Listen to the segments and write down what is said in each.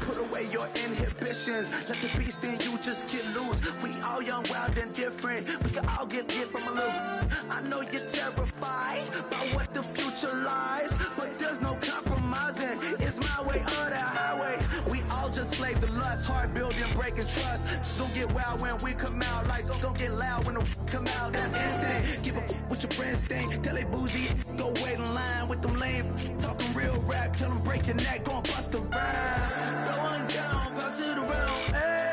Put away your inhibitions. Let the beast in you just get loose. We all young, wild, and different. We can all get from a little. I know you're terrified by what the future lies, but there's no compromising. It's my way or the highway. We all just slave the lust, heart building, breaking trust. Don't get wild when we come out, like don't get loud when the come out. That's instant. Give up what your friends think. Tell they bougie, go wait in line with them lame. Talking real rap, tell them break your neck, go and bust a rhyme. Going down, pass it around, hey.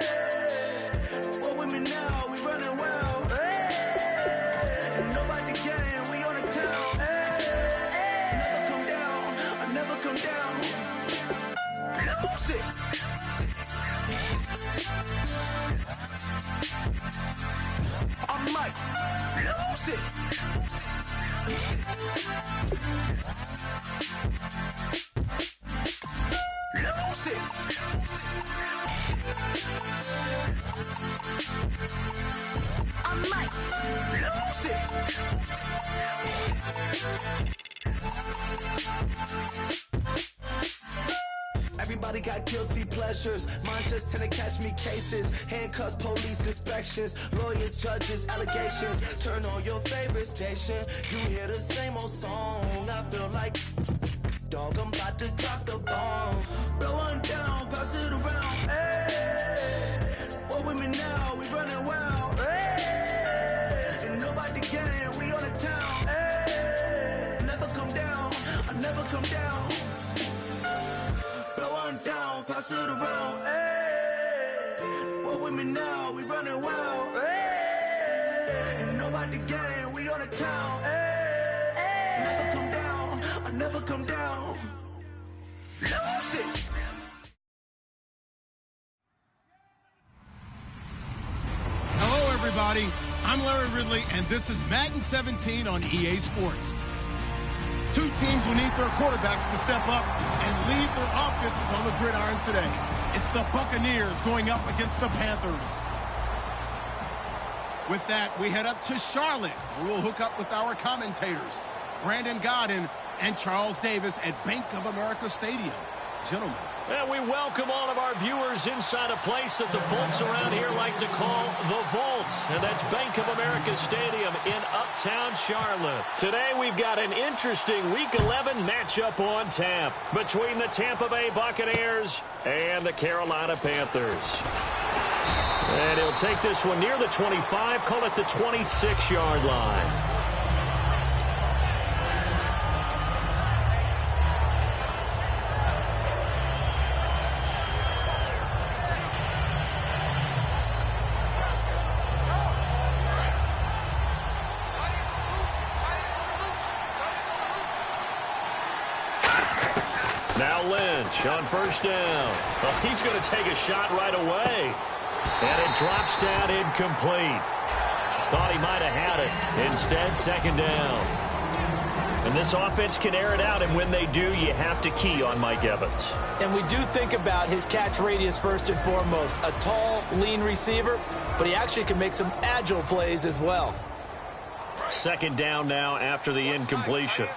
What with me now, we running wild, hey. And nobody getting, we on the town, hey. Never come down, I never come down. Lose it. I'm like, lose it. Lose it. I might lose it. Everybody got guilty pleasures. Mine just tend to catch me cases. Handcuffs, police inspections, lawyers, judges, allegations. Turn on your favorite station. You hear the same old song. I feel like dog, I'm about to drop the bomb. Blowing down, pass it around, hey. What with me now, we running wild, hey. And nobody getting, we on the town, hey. Never come down, I never come down. Blowing down, pass it around, hey. What with me now, we running wild, hey. And nobody getting, we on the town, hey. Never come down, I never come down. Lose it. Hello, everybody. I'm Larry Ridley, and this is Madden 17 on EA Sports. Two teams will need their quarterbacks to step up and lead their offenses on the gridiron today. It's the Buccaneers going up against the Panthers. With that, we head up to Charlotte, where we'll hook up with our commentators, Brandon Godden and Charles Davis at Bank of America Stadium. Gentlemen. And we welcome all of our viewers inside a place that the folks around here like to call the Vault. And that's Bank of America Stadium in Uptown Charlotte. Today we've got an interesting Week 11 matchup on tap between the Tampa Bay Buccaneers and the Carolina Panthers. And he'll take this one near the 25, call it the 26-yard line. Now Lynch on first down. Well, he's going to take a shot right away. And it drops down incomplete. Thought he might have had it. Instead, second down. And this offense can air it out, and when they do, you have to key on Mike Evans. And we do think about his catch radius first and foremost. A tall, lean receiver, but he actually can make some agile plays as well. Second down now after the incompletion.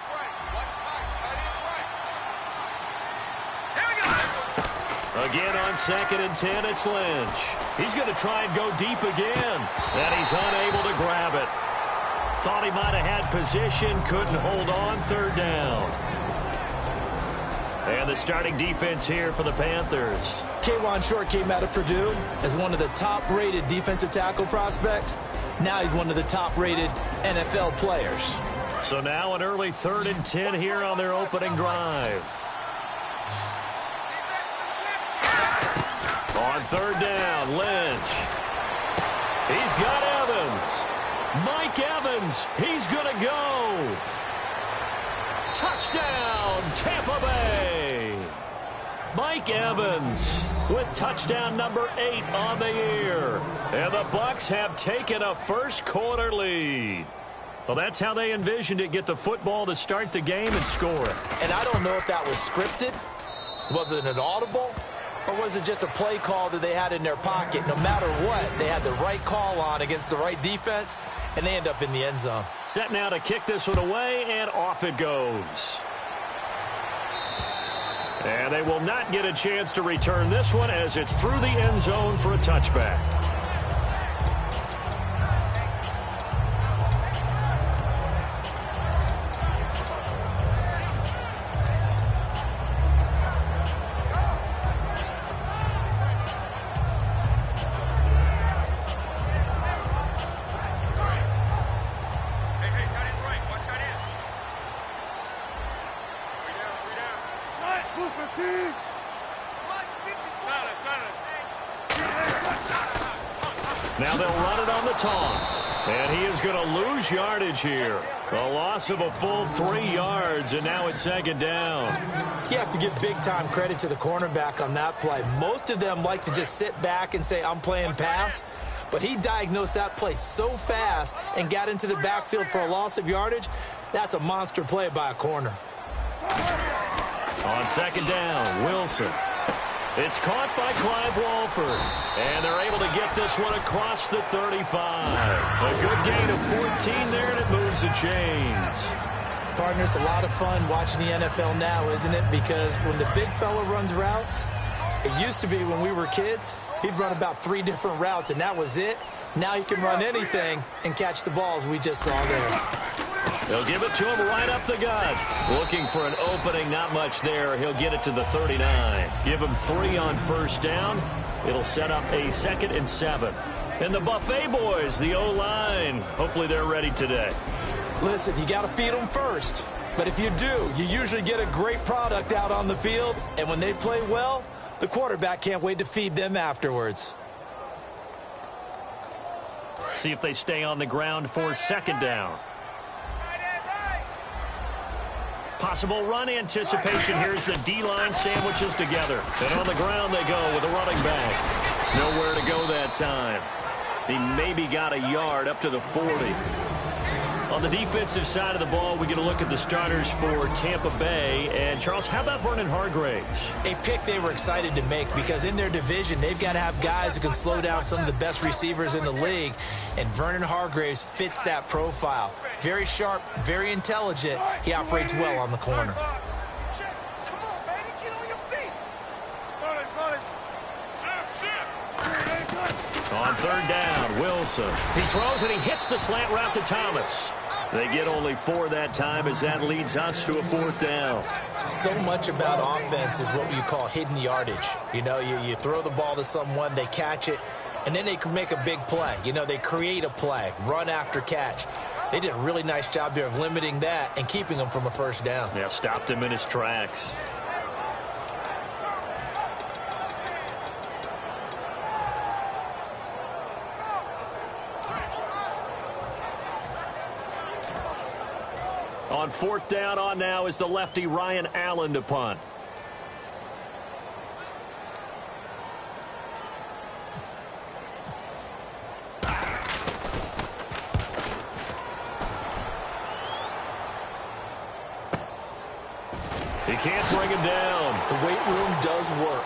Again on 2nd and 10, it's Lynch. He's going to try and go deep again, and he's unable to grab it. Thought he might have had position, couldn't hold on, third down. And the starting defense here for the Panthers. K'Wan Short came out of Purdue as one of the top-rated defensive tackle prospects. Now he's one of the top-rated NFL players. So now an early 3rd and 10 here on their opening drive. On third down, Lynch. He's got Evans. Mike Evans, he's going to go. Touchdown, Tampa Bay. Mike Evans with touchdown number 8 on the year. And the Bucs have taken a first-quarter lead. Well, that's how they envisioned it, get the football to start the game and score it. And I don't know if that was scripted Was it an audible, or was it just a play call that they had in their pocket? No matter what, they had the right call on against the right defense, and they end up in the end zone. Set now to kick this one away, and off it goes. And they will not get a chance to return this one as it's through the end zone for a touchback. Now they'll run it on the toss. And he is going to lose yardage here. A loss of a full 3 yards, and now it's second down. You have to give big-time credit to the cornerback on that play. Most of them like to just sit back and say, I'm playing pass. But he diagnosed that play so fast and got into the backfield for a loss of yardage. That's a monster play by a corner. On second down, Wilson. It's caught by Clive Walford. And they're able to get this one across the 35. A good gain of 14 there, and it moves the chains. Partner, it's a lot of fun watching the NFL now, isn't it? Because when the big fella runs routes, it used to be when we were kids, he'd run about 3 different routes, and that was it. Now he can run anything and catch the balls we just saw there. They'll give it to him right up the gut. Looking for an opening, not much there. He'll get it to the 39. Give him 3 on first down. It'll set up a 2nd and 7. And the Buffet boys, the O-line, hopefully they're ready today. Listen, you got to feed them first. But if you do, you usually get a great product out on the field. And when they play well, the quarterback can't wait to feed them afterwards. See if they stay on the ground for second down. Possible run anticipation. Here's the D-line sandwiches together. And on the ground they go with a running back. Nowhere to go that time. He maybe got a yard up to the 40. On the defensive side of the ball, we get a look at the starters for Tampa Bay. And, Charles, how about Vernon Hargreaves? A pick they were excited to make because in their division, they've got to have guys who can slow down some of the best receivers in the league. And Vernon Hargreaves fits that profile. Very sharp, very intelligent. He operates well on the corner. On third down, Wilson. He throws and he hits the slant route to Thomas. They get only 4 that time as that leads us to a 4th down. So much about offense is what you call hidden yardage. You know, you throw the ball to someone, they catch it, and then they can make a big play. You know, they create a play, run after catch. They did a really nice job there of limiting that and keeping him from a first down. Yeah, stopped him in his tracks. On 4th down on now is the lefty Ryan Allen to punt. He can't bring him down. The weight room does work.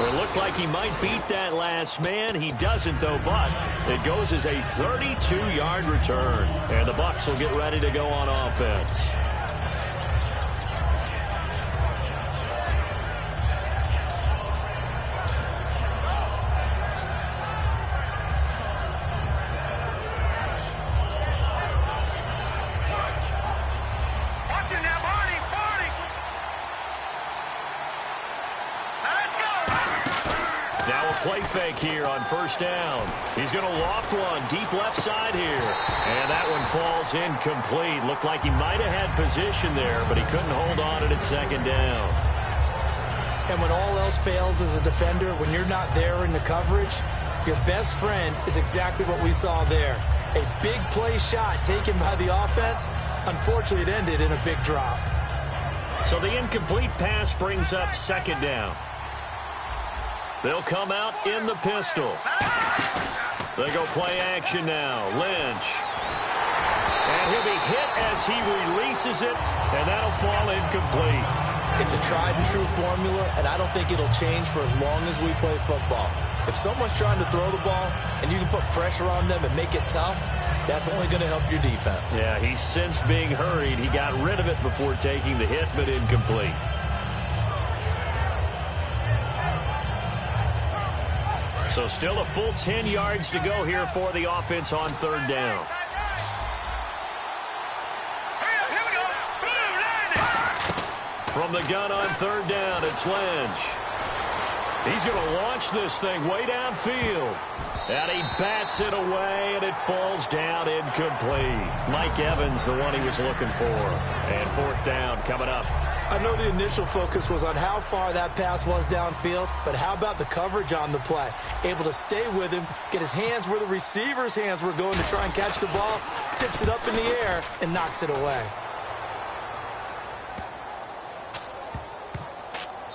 It looked like he might beat that last man. He doesn't, though, but it goes as a 32-yard return. And the Bucs will get ready to go on offense. Play fake here on first down. He's going to loft one deep left side here. And that one falls incomplete. Looked like he might have had position there, but he couldn't hold on it at second down. And when all else fails as a defender, when you're not there in the coverage, your best friend is exactly what we saw there. A big play shot taken by the offense. Unfortunately, it ended in a big drop. So the incomplete pass brings up second down. They'll come out in the pistol. They go play action now. Lynch. And he'll be hit as he releases it, and that'll fall incomplete. It's a tried-and-true formula, and I don't think it'll change for as long as we play football. If someone's trying to throw the ball and you can put pressure on them and make it tough, that's only going to help your defense. Yeah, he sensed being hurried. He got rid of it before taking the hit, but incomplete. So still a full 10 yards to go here for the offense on third down. From the gun on third down, it's Lynch. He's going to launch this thing way downfield. And he bats it away, and it falls down incomplete. Mike Evans, the one he was looking for. And fourth down coming up. I know the initial focus was on how far that pass was downfield, but how about the coverage on the play? Able to stay with him, get his hands where the receiver's hands were going to try and catch the ball, tips it up in the air, and knocks it away.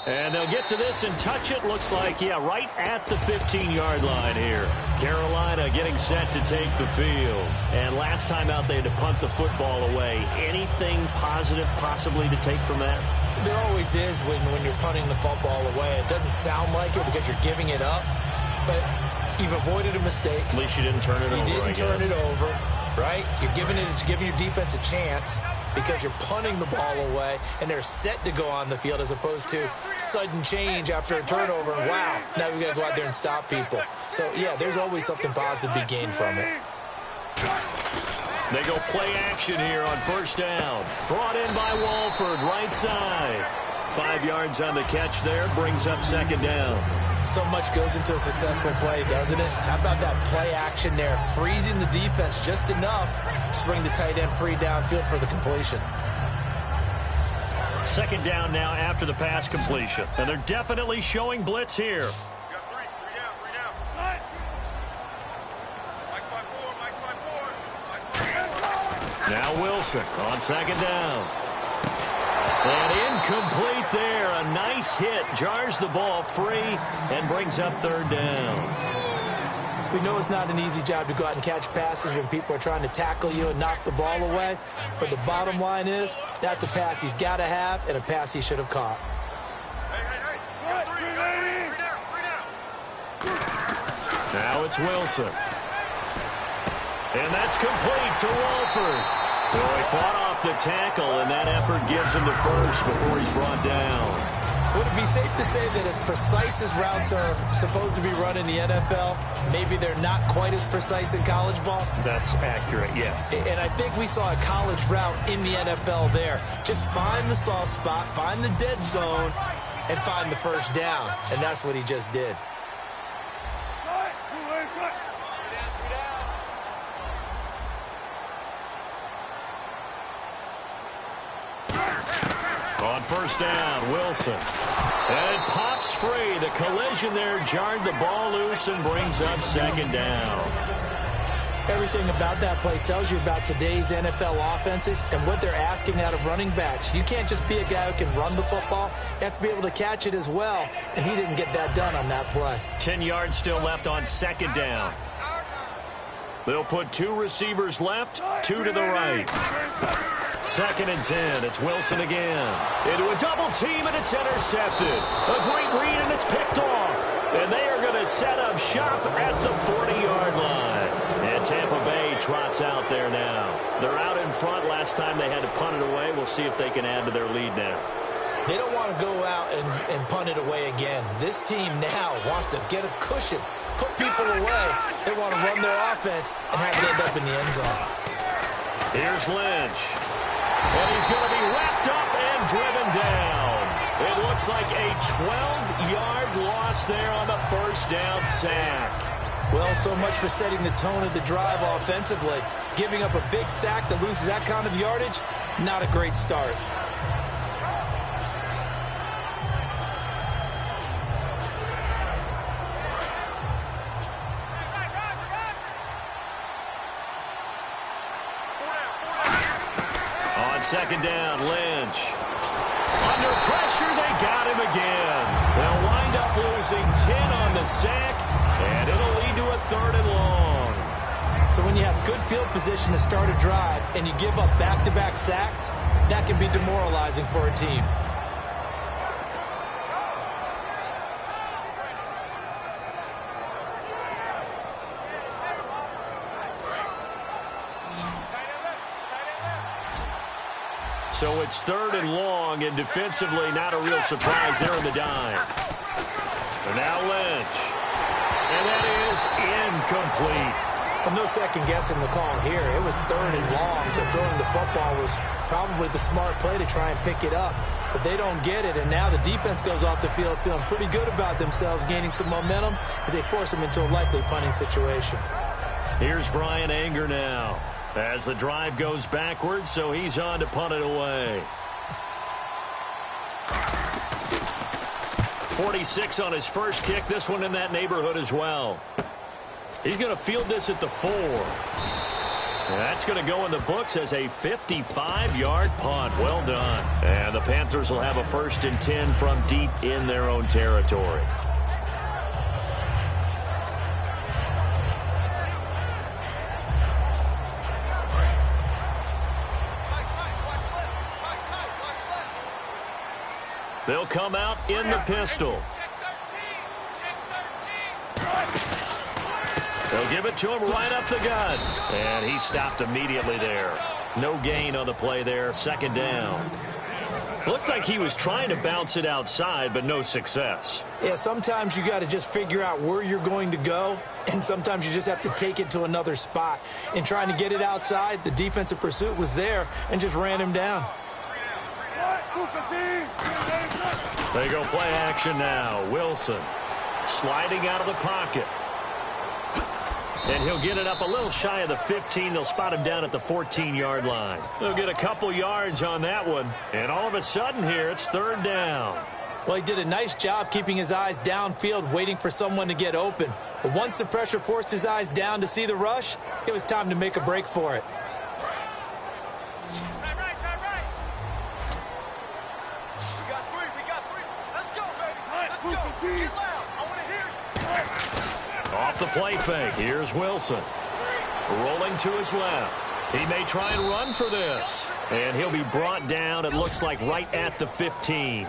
And they'll get to this and touch it. Looks like, yeah, right at the 15-yard line here. Carolina getting set to take the field. And last time out, they had to punt the football away. Anything positive possibly to take from that? There always is when you're punting the football away. It doesn't sound like it because you're giving it up, but you've avoided a mistake. At least you didn't turn it over. You didn't turn it over, right? You're giving your defense a chance because you're punting the ball away, and they're set to go on the field as opposed to sudden change after a turnover. And wow, now we've got to go out there and stop people. So, yeah, there's always something positive to be gained from it. They go play action here on first down. Brought in by Walford, right side. 5 yards on the catch there, brings up second down. So much goes into a successful play, doesn't it? How about that play action there, freezing the defense just enough to bring the tight end free downfield for the completion. Second down now after the pass completion. And they're definitely showing blitz here. Now Wilson on second down. And incomplete there. A nice hit. Jars the ball free and brings up third down. We know it's not an easy job to go out and catch passes when people are trying to tackle you and knock the ball away. But the bottom line is that's a pass he's got to have and a pass he should have caught. Now it's Wilson. And that's complete to Walford. So he fought off the tackle, and that effort gives him the first before he's brought down. Would it be safe to say that as precise as routes are supposed to be run in the NFL, maybe they're not quite as precise in college ball? That's accurate, yeah. And I think we saw a college route in the NFL there. Just find the soft spot, find the dead zone, and find the first down. And that's what he just did. On first down, Wilson. And it pops free. The collision there jarred the ball loose and brings up second down. Everything about that play tells you about today's NFL offenses and what they're asking out of running backs. You can't just be a guy who can run the football. You have to be able to catch it as well, and he didn't get that done on that play. 10 yards still left on second down. They'll put two receivers left, two to the right. Second and 10. It's Wilson again. Into a double team, and it's intercepted. A great read, and it's picked off. And they are going to set up shop at the 40-yard line. And Tampa Bay trots out there now. They're out in front. Last time they had to punt it away. We'll see if they can add to their lead now. They don't want to go out and punt it away again. This team now wants to get a cushion, put people away. They want to run their offense and have it end up in the end zone. Here's Lynch. And he's going to be wrapped up and driven down. It looks like a 12-yard loss there on the first down sack. Well, so much for setting the tone of the drive offensively. Giving up a big sack that loses that kind of yardage, not a great start. Second down, Lynch. Under pressure, they got him again. They'll wind up losing 10 on the sack, and it'll lead to a third and long. So when you have good field position to start a drive and you give up back-to-back sacks, that can be demoralizing for a team. So it's 3rd and long, and defensively not a real surprise there in the dime. And now Lynch. And that is incomplete. Well, no second guessing the call here. It was 3rd and long, so throwing the football was probably the smart play to try and pick it up. But they don't get it, and now the defense goes off the field feeling pretty good about themselves, gaining some momentum as they force them into a likely punting situation. Here's Brian Anger now as the drive goes backwards, so he's on to punt it away. 46 on his first kick. This one in that neighborhood as well. He's going to field this at the 4. And that's going to go in the books as a 55-yard punt. Well done. And the Panthers will have a 1st and 10 from deep in their own territory. They'll come out in the pistol. They'll give it to him right up the gut. And he stopped immediately there. No gain on the play there. 2nd down. Looked like he was trying to bounce it outside, but no success. Yeah, sometimes you got to just figure out where you're going to go, and sometimes you just have to take it to another spot. In trying to get it outside, the defensive pursuit was there and just ran him down. They go play action now. Wilson sliding out of the pocket. And he'll get it up a little shy of the 15. They'll spot him down at the 14-yard line. They'll get a couple yards on that one. And all of a sudden here, it's 3rd down. Well, he did a nice job keeping his eyes downfield, waiting for someone to get open. But once the pressure forced his eyes down to see the rush, it was time to make a break for it. Off the play fake, here's Wilson. Rolling to his left. He may try and run for this. And he'll be brought down, it looks like, right at the 15.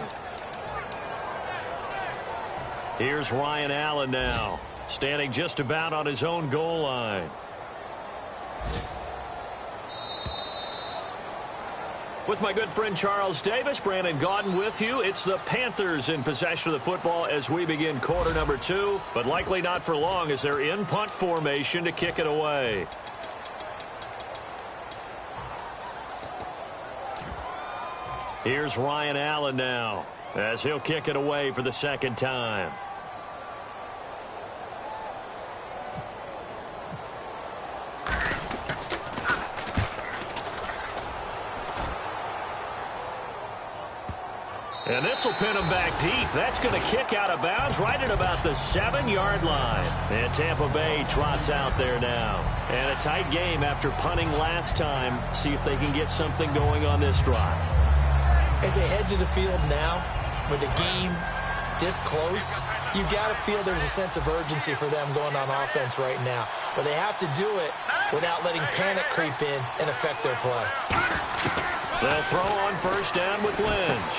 Here's Ryan Allen now, standing just about on his own goal line. With my good friend Charles Davis, Brandon Gaudin with you. It's the Panthers in possession of the football as we begin quarter number 2, but likely not for long as they're in punt formation to kick it away. Here's Ryan Allen now as he'll kick it away for the 2nd time. And this will pin him back deep. That's going to kick out of bounds right at about the 7-yard line. And Tampa Bay trots out there now. And a tight game after punting last time. See if they can get something going on this drive. As they head to the field now, with the game this close, you got to feel there's a sense of urgency for them going on offense right now. But they have to do it without letting panic creep in and affect their play. They'll throw on 1st down with Lynch.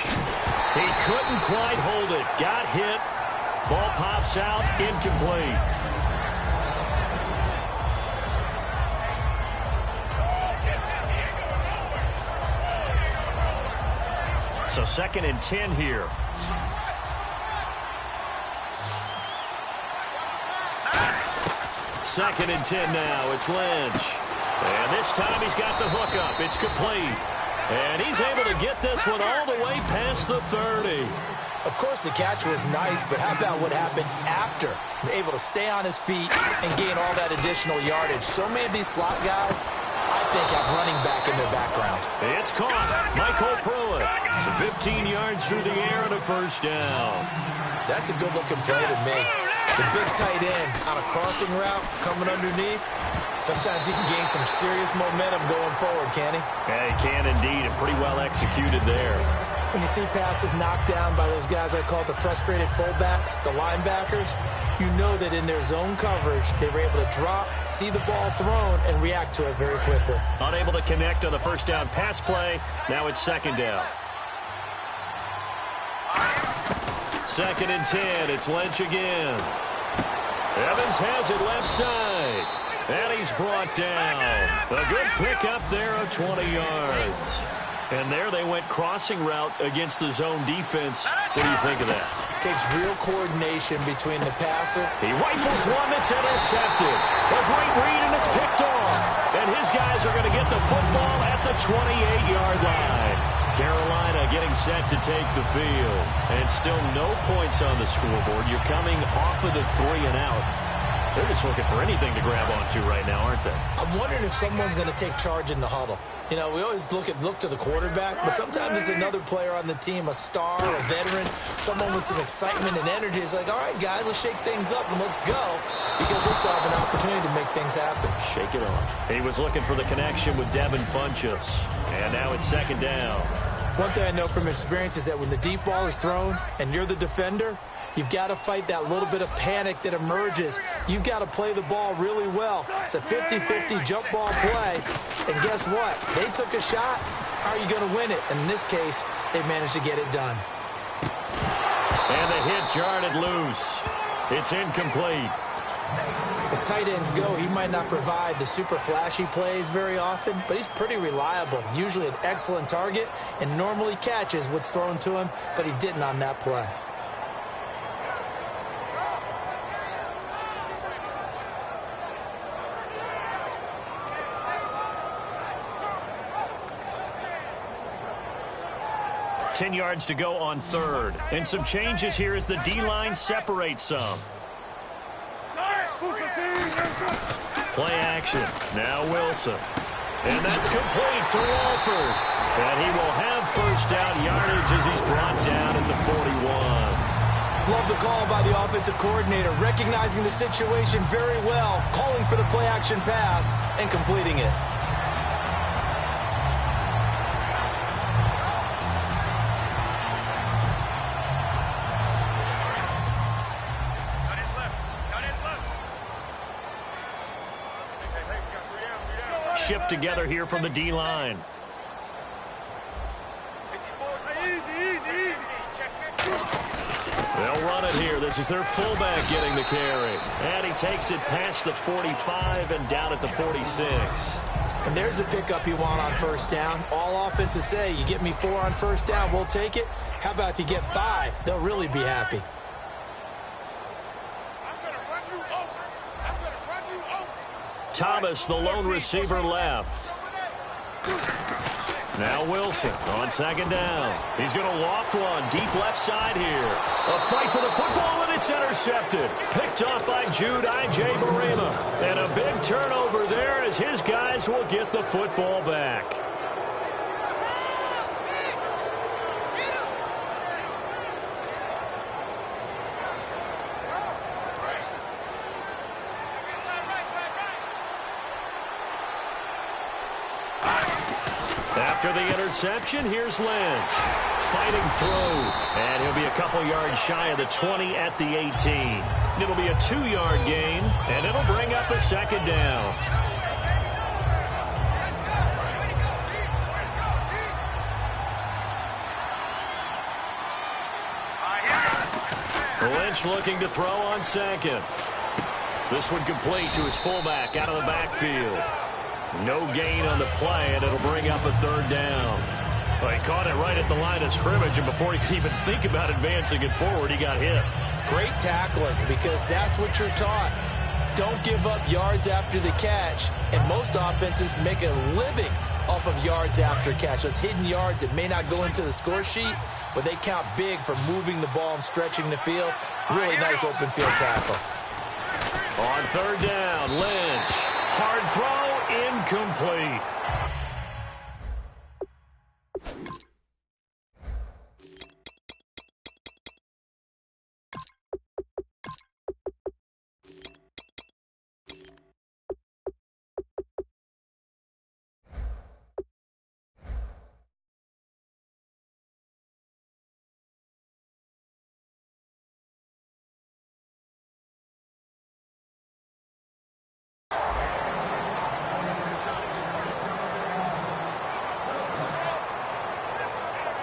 He couldn't quite hold it. Got hit. Ball pops out. Incomplete. So 2nd and 10 here. Second and 10 now. It's Lynch. And this time he's got the hook up. It's complete. And he's able to get this one all the way past the 30. Of course, the catch was nice, but how about what happened after? Able to stay on his feet and gain all that additional yardage. So many of these slot guys, I think, have running back in their background. It's caught. Michael Pruitt. 15 yards through the air and a 1st down. That's a good-looking play to me. The big tight end on a crossing route coming underneath. Sometimes he can gain some serious momentum going forward, can he? Yeah, he can indeed, and pretty well executed there. When you see passes knocked down by those guys I call the frustrated fullbacks, the linebackers, you know that in their zone coverage, they were able to drop, see the ball thrown, and react to it very quickly. Unable to connect on the first down pass play. Now it's second down. 2nd and 10. It's Lynch again. Evans has it left side. And he's brought down. A good pickup there of 20 yards. And there they went crossing route against the zone defense. What do you think of that? Takes real coordination between the passer. He rifles one that's intercepted. A great read, and it's picked off. And his guys are going to get the football at the 28-yard line. Carolina getting set to take the field. And still no points on the scoreboard. You're coming off of the 3-and-out. They're just looking for anything to grab onto right now, aren't they? I'm wondering if someone's going to take charge in the huddle. You know, we always look to the quarterback, but sometimes it's another player on the team, a star, a veteran, someone with some excitement and energy. It's like, all right, guys, let's shake things up and let's go, because they still have an opportunity to make things happen. Shake it off. He was looking for the connection with Devin Funchess, and now it's second down. One thing I know from experience is that when the deep ball is thrown and you're the defender, you've got to fight that little bit of panic that emerges. You've got to play the ball really well. It's a 50-50 jump ball play. And guess what? They took a shot. How are you going to win it? And in this case, they managed to get it done. And the hit jarred loose. It's incomplete. As tight ends go, he might not provide the super flashy plays very often, but he's pretty reliable. Usually an excellent target and normally catches what's thrown to him, but he didn't on that play. Ten yards to go on third. And some changes here as the D-line separates some. Play action. Now Wilson. And that's complete to Walford. And he will have first down yardage as he's brought down at the 41. Love the call by the offensive coordinator, recognizing the situation very well, calling for the play action pass and completing it. Shift together here from the D-line. They'll run it here. This is their fullback getting the carry. And he takes it past the 45 and down at the 46. And there's the pickup you want on first down. All offenses say, you get me 4 on first down, we'll take it. How about if you get 5? They'll really be happy. Thomas, the lone receiver, left. Now Wilson on second down. He's going to loft one deep left side here. A fight for the football, and it's intercepted. Picked off by Jude I.J. Barema. And a big turnover there as his guys will get the football back. After the interception, here's Lynch. Fighting through. And he'll be a couple yards shy of the 20 at the 18. It'll be a 2-yard gain, and it'll bring up a second down. Lynch looking to throw on second. This one complete to his fullback out of the backfield. No gain on the play, and it'll bring up a third down. Well, he caught it right at the line of scrimmage, and before he could even think about advancing it forward, he got hit. Great tackling, because that's what you're taught. Don't give up yards after the catch, and most offenses make a living off of yards after catch. Those hidden yards that may not go into the score sheet, but they count big for moving the ball and stretching the field. Really nice open field tackle. On third down, Lynch. Hard throw, incomplete.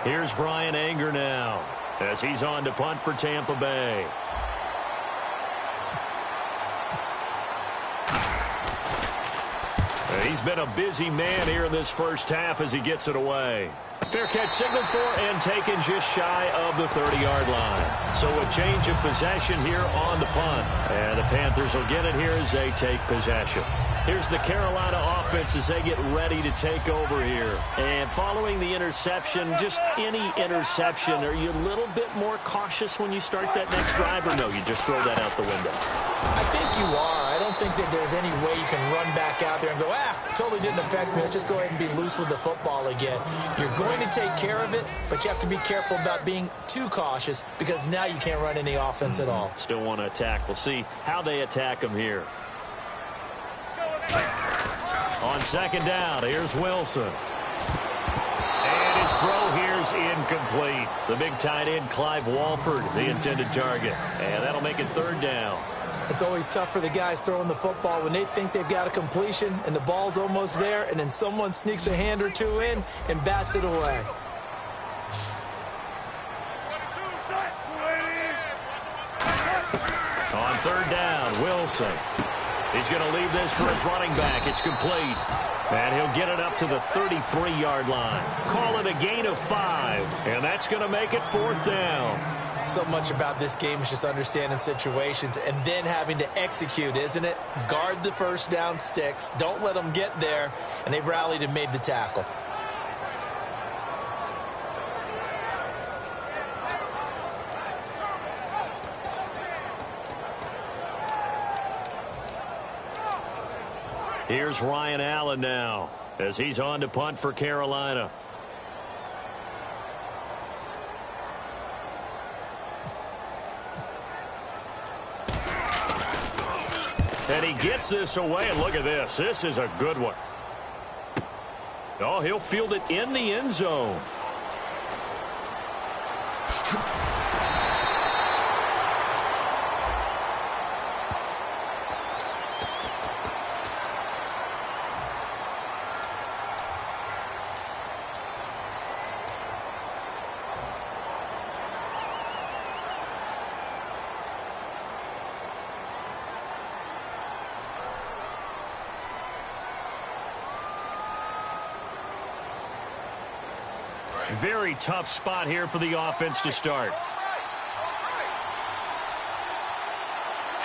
Here's Brian Anger now as he's on to punt for Tampa Bay. He's been a busy man here in this first half as he gets it away. Fair catch signaled for and taken just shy of the 30-yard line. So a change of possession here on the punt. And the Panthers will get it here as they take possession. Here's the Carolina offense as they get ready to take over here. And following the interception, just any interception, are you a little bit more cautious when you start that next drive, or no, you just throw that out the window? I think you are. I don't think that there's any way you can run back out there and go, totally didn't affect me. Let's just go ahead and be loose with the football again. You're going to take care of it, but you have to be careful about being too cautious because now you can't run any offense at all. Still want to attack. We'll see how they attack him here. On second down, here's Wilson. And his throw here's incomplete. The big tight end, Clive Walford, the intended target. And that'll make it third down. It's always tough for the guys throwing the football when they think they've got a completion and the ball's almost there, and then someone sneaks a hand or two in and bats it away. On third down, Wilson. He's going to leave this for his running back. It's complete. And he'll get it up to the 33-yard line. Call it a gain of 5. And that's going to make it fourth down. So much about this game is just understanding situations and then having to execute, isn't it? Guard the first down sticks. Don't let them get there. And they rallied and made the tackle. Here's Ryan Allen now as he's on to punt for Carolina. And he gets this away, and look at this. This is a good one. Oh, he'll field it in the end zone. Very tough spot here for the offense to start.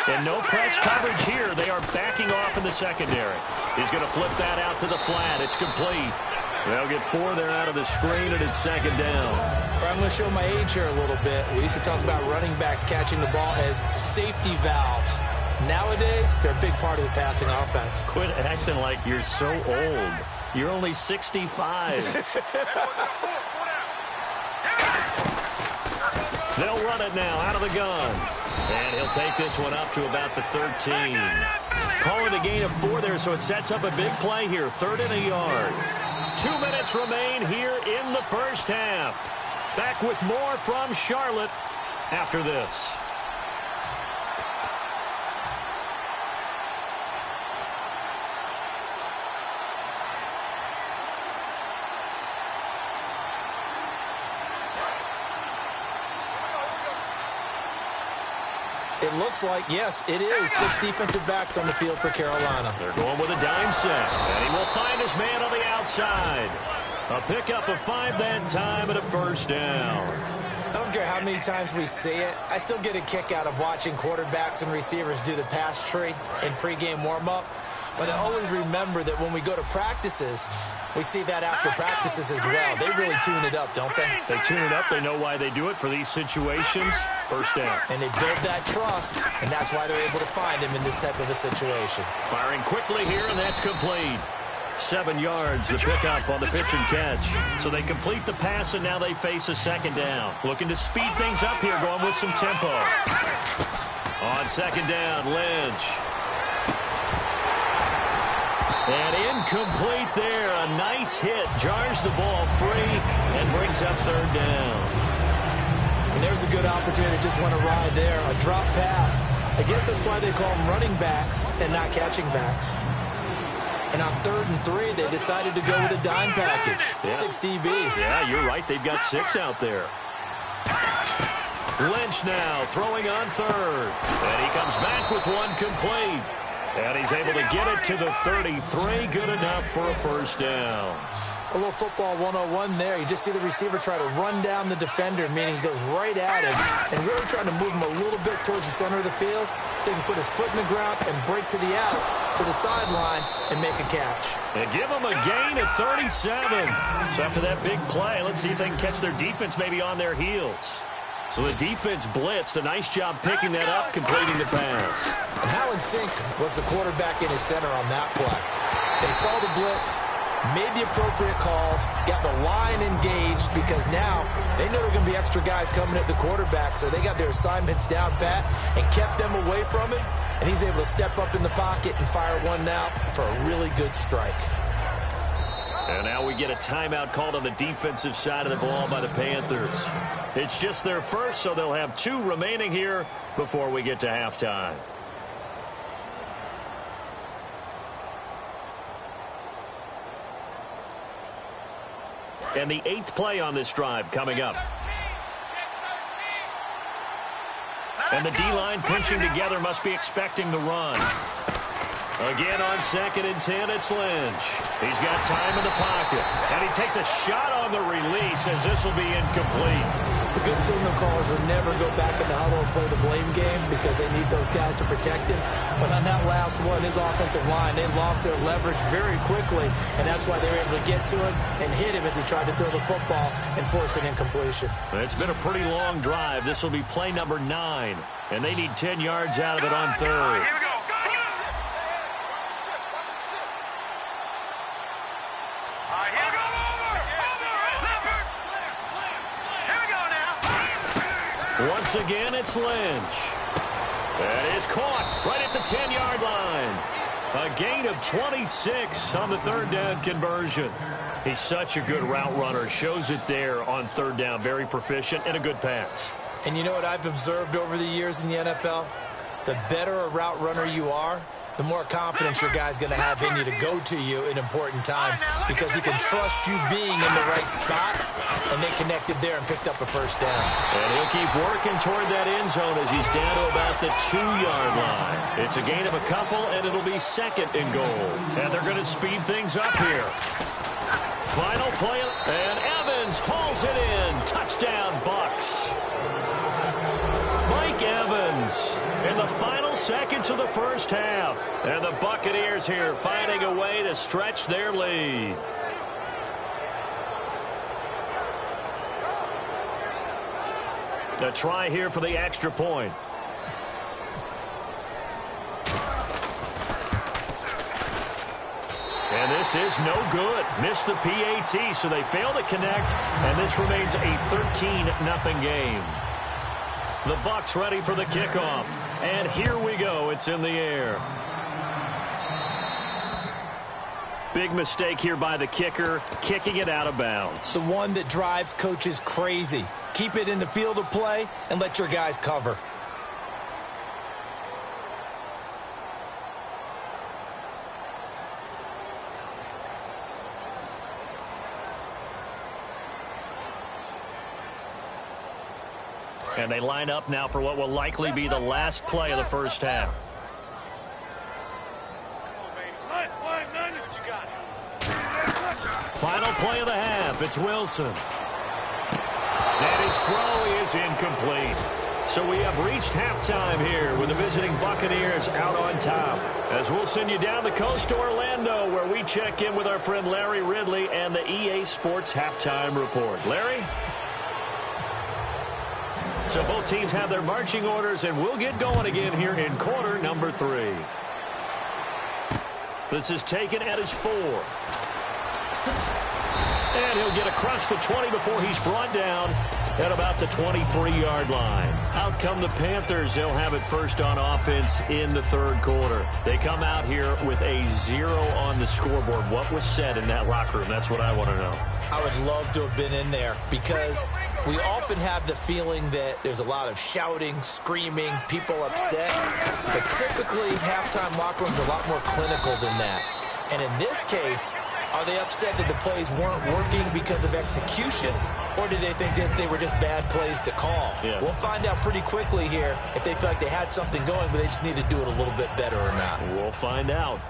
And no press coverage here. They are backing off in the secondary. He's going to flip that out to the flat. It's complete. They'll get 4 there out of the screen, and it's second down. I'm going to show my age here a little bit. We used to talk about running backs catching the ball as safety valves. Nowadays, they're a big part of the passing offense. Quit acting like you're so old. You're only 65. They'll run it now out of the gun. And he'll take this one up to about the 13. Call it a gain of 4 there, so it sets up a big play here. 3rd and a yard. 2 minutes remain here in the first half. Back with more from Charlotte after this. It looks like, yes, it is 6 defensive backs on the field for Carolina. They're going with a dime set, and he will find his man on the outside. A pickup of 5 that time and a first down. I don't care how many times we see it. I still get a kick out of watching quarterbacks and receivers do the pass tree in pregame warm-up. But I always remember that when we go to practices, we see that after practices as well. They really tune it up, don't they? They tune it up. They know why they do it for these situations. First down. And they build that trust, and that's why they're able to find him in this type of a situation. Firing quickly here, and that's complete. 7 yards, the pickup on the pitch and catch. So they complete the pass, and now they face a second down. Looking to speed things up here, going with some tempo. On second down, Lynch. And incomplete there. A nice hit. Jars the ball free and brings up third down. And there's a good opportunity to just want to ride there. A drop pass. I guess that's why they call them running backs and not catching backs. And on 3rd and 3, they decided to go with a dime package. Yeah. 6 DBs. Yeah, you're right. They've got 6 out there. Lynch now throwing on 3rd. And he comes back with one complete. And he's able to get it to the 33. Good enough for a first down. A little football 101 there. You just see the receiver try to run down the defender, meaning he goes right at him and really trying to move him a little bit towards the center of the field so he can put his foot in the ground and break to the out, to the sideline, and make a catch. And give him a gain of 37. So after that big play, let's see if they can catch their defense maybe on their heels. So the defense blitzed. A nice job picking that up, completing the pass. And how in sync was the quarterback in his center on that play? They saw the blitz, made the appropriate calls, got the line engaged because now they know there are going to be extra guys coming at the quarterback, so they got their assignments down pat and kept them away from him, and he's able to step up in the pocket and fire one out for a really good strike. And now we get a timeout called on the defensive side of the ball by the Panthers. It's just their first, so they'll have 2 remaining here before we get to halftime. And the 8th play on this drive coming up. And the D-line pinching together, must be expecting the run. Again on 2nd and 10, it's Lynch. He's got time in the pocket. And he takes a shot on the release as this will be incomplete. The good signal callers will never go back in the huddle and play the blame game because they need those guys to protect him. But on that last one, his offensive line, they lost their leverage very quickly, and that's why they were able to get to him and hit him as he tried to throw the football and force an incompletion. It's been a pretty long drive. This will be play number 9, and they need 10 yards out of it on 3rd. Here we go. Once again, it's Lynch. That is caught right at the 10-yard line. A gain of 26 on the 3rd down conversion. He's such a good route runner. Shows it there on 3rd down. Very proficient and a good pass. And you know what I've observed over the years in the NFL? The better a route runner you are, the more confidence your guy's going to have in you to go to you in important times because he can trust you being in the right spot, and they connected there and picked up a first down. And he'll keep working toward that end zone as he's down to about the 2-yard line. It's a gain of a couple, and it'll be 2nd and goal. And they're going to speed things up here. Final play, and Evans hauls it in. Touchdown, Bucks. Mike Evans in the final seconds of the first half. And the Buccaneers here finding a way to stretch their lead. A try here for the extra point. And this is no good. Missed the PAT, so they fail to connect, and this remains a 13-0 game. The Bucs ready for the kickoff. And here we go. It's in the air. Big mistake here by the kicker, kicking it out of bounds. The one that drives coaches crazy. Keep it in the field of play and let your guys cover. And they line up now for what will likely be the last play of the first half. Final play of the half. It's Wilson. And his throw is incomplete. So we have reached halftime here with the visiting Buccaneers out on top. As we'll send you down the coast to Orlando, where we check in with our friend Larry Ridley and the EA Sports Halftime Report. Larry? So both teams have their marching orders, and we'll get going again here in quarter number 3. This is taken at his 4. And he'll get across the 20 before he's brought down at about the 23-yard line. Out come the Panthers. They'll have it first on offense in the third quarter. They come out here with a 0 on the scoreboard. What was said in that locker room? That's what I want to know. I would love to have been in there because we often have the feeling that there's a lot of shouting, screaming, people upset. But typically, halftime locker rooms are a lot more clinical than that. And in this case, are they upset that the plays weren't working because of execution, or did they think they were just bad plays to call? Yeah. We'll find out pretty quickly here if they feel like they had something going, but they just need to do it a little bit better or not. We'll find out.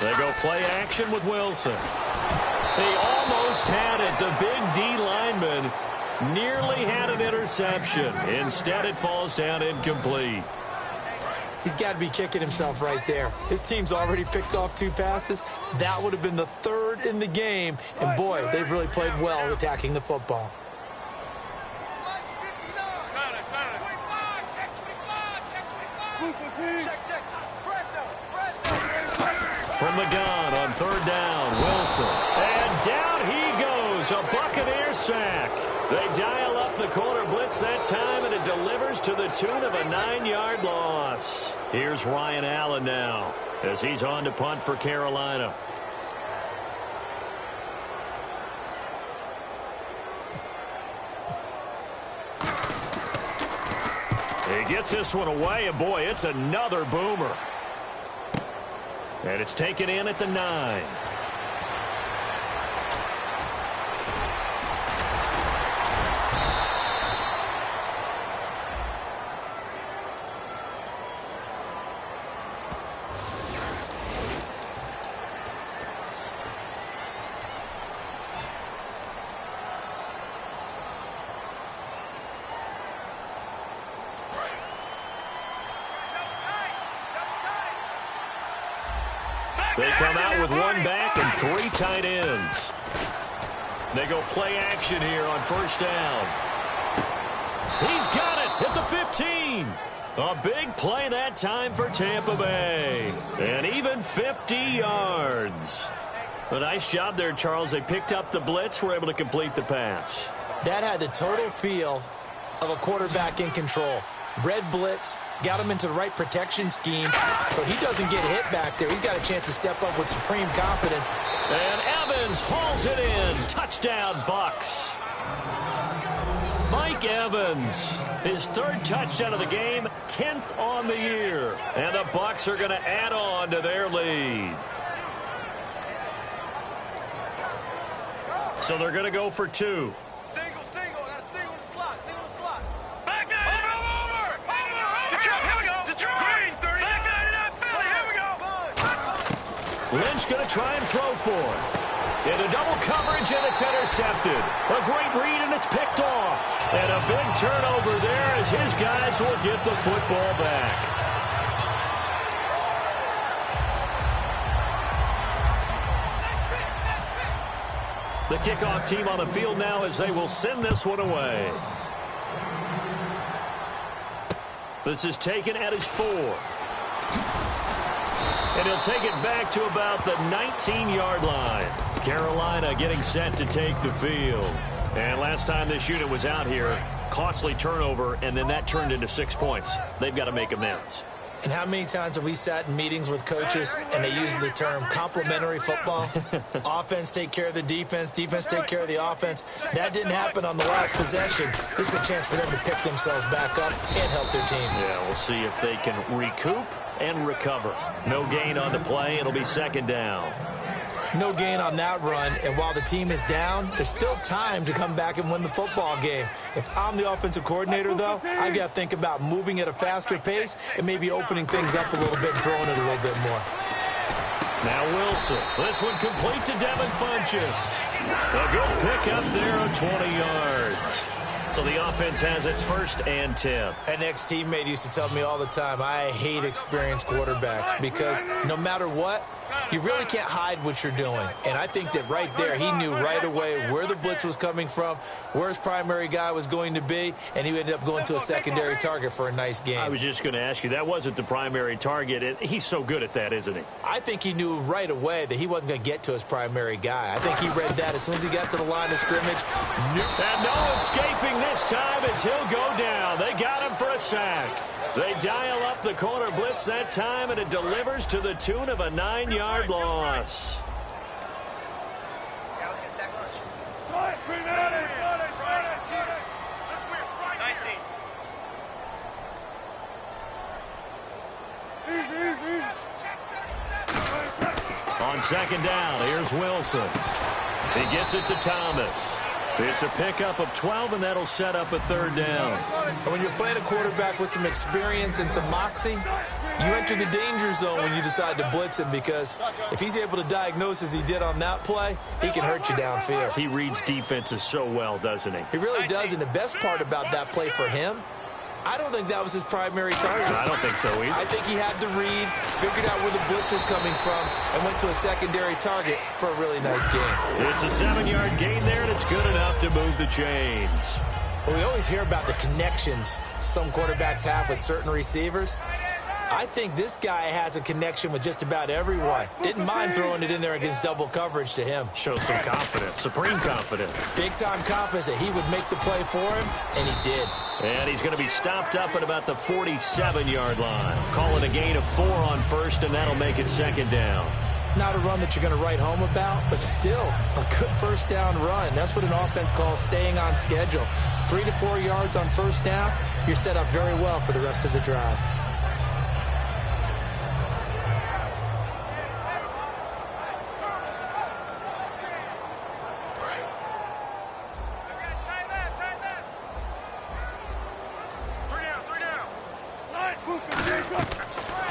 They go play action with Wilson. He almost had it. The big D lineman nearly had an interception. Instead, it falls down incomplete. He's got to be kicking himself right there. His team's already picked off 2 passes. That would have been the 3rd in the game. And, boy, they've really played well attacking the football. From the gun on 3rd down, Wilson. And down he goes, a Buccaneer sack. They dial up the corner blitz that time, and it delivers to the tune of a 9-yard loss. Here's Ryan Allen now as he's on to punt for Carolina. He gets this one away, and boy, it's another boomer. And it's taken in at the 9. They come out with 1 back and 3 tight ends. They go play action here on 1st down. He's got it at the 15. A big play that time for Tampa Bay. And even 50 yards. A nice job there, Charles. They picked up the blitz, were able to complete the pass. That had the total feel of a quarterback in control. Red blitz, got him into the right protection scheme, so he doesn't get hit back there. He's got a chance to step up with supreme confidence. And Evans hauls it in. Touchdown, Bucks. Mike Evans, his 3rd touchdown of the game, 10th on the year. And the Bucks are going to add on to their lead. So they're going to go for 2. Lynch going to try and throw for it. Into double coverage, and it's intercepted. A great read, and it's picked off. And a big turnover there as his guys will get the football back. The kickoff team on the field now as they will send this one away. This is taken at his 4. And he'll take it back to about the 19-yard line. Carolina getting set to take the field. And last time this unit was out here, costly turnover, and then that turned into 6 points. They've got to make amends. And how many times have we sat in meetings with coaches and they use the term complementary football? Offense take care of the defense, defense take care of the offense. That didn't happen on the last possession. This is a chance for them to pick themselves back up and help their team. Yeah, we'll see if they can recoup and recover. No gain on the play. It'll be 2nd down. No gain on that run, and while the team is down, there's still time to come back and win the football game. If I'm the offensive coordinator, though, I've got to think about moving at a faster pace and maybe opening things up a little bit and throwing it a little bit more. Now Wilson. This one complete to Devin Funchess. A good pick up there on 20 yards. So the offense has it 1st and 10. An ex-teammate used to tell me all the time, I hate experienced quarterbacks because no matter what, you really can't hide what you're doing. And I think that right there, he knew right away where the blitz was coming from, where his primary guy was going to be, and he ended up going to a secondary target for a nice game. I was just going to ask you, that wasn't the primary target. He's so good at that, isn't he? I think he knew right away that he wasn't going to get to his primary guy. I think he read that as soon as he got to the line of scrimmage. And no escaping this time as he'll go down. They got him for a sack. They dial up the corner blitz that time, and it delivers to the tune of a 9-yard loss. Yeah, let's get a sack lunch. 19. On second down, here's Wilson. He gets it to Thomas. It's a pickup of 12, and that'll set up a third down. And when you're playing a quarterback with some experience and some moxie, you enter the danger zone when you decide to blitz him, because if he's able to diagnose as he did on that play, he can hurt you downfield. He reads defenses so well, doesn't he? He really does, and the best part about that play for him, I don't think that was his primary target. I don't think so either. I think he had the read, figured out where the blitz was coming from, and went to a secondary target for a really nice gain. It's a 7-yard gain there, and it's good enough to move the chains. Well, we always hear about the connections some quarterbacks have with certain receivers. I think this guy has a connection with just about everyone. Didn't mind throwing it in there against double coverage to him. Shows some confidence, supreme confidence. Big-time confidence that he would make the play for him, and he did. And he's going to be stopped up at about the 47-yard line. Call it a gain of 4 on first, and that'll make it second down. Not a run that you're going to write home about, but still a good first down run. That's what an offense calls staying on schedule. 3 to 4 yards on first down, you're set up very well for the rest of the drive.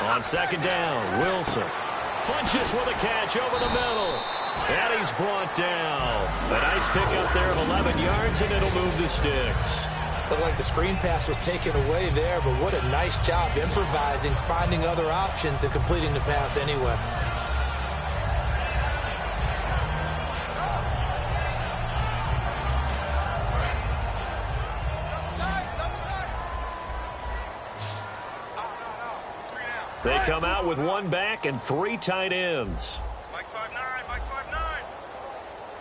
On second down, Wilson punches with a catch over the middle. And he's brought down. A nice pickup there of 11 yards, and it'll move the sticks. Looked like the screen pass was taken away there, but what a nice job improvising, finding other options, and completing the pass anyway. They come out with 1 back and 3 tight ends. Mike 5-9, Mike 5-9.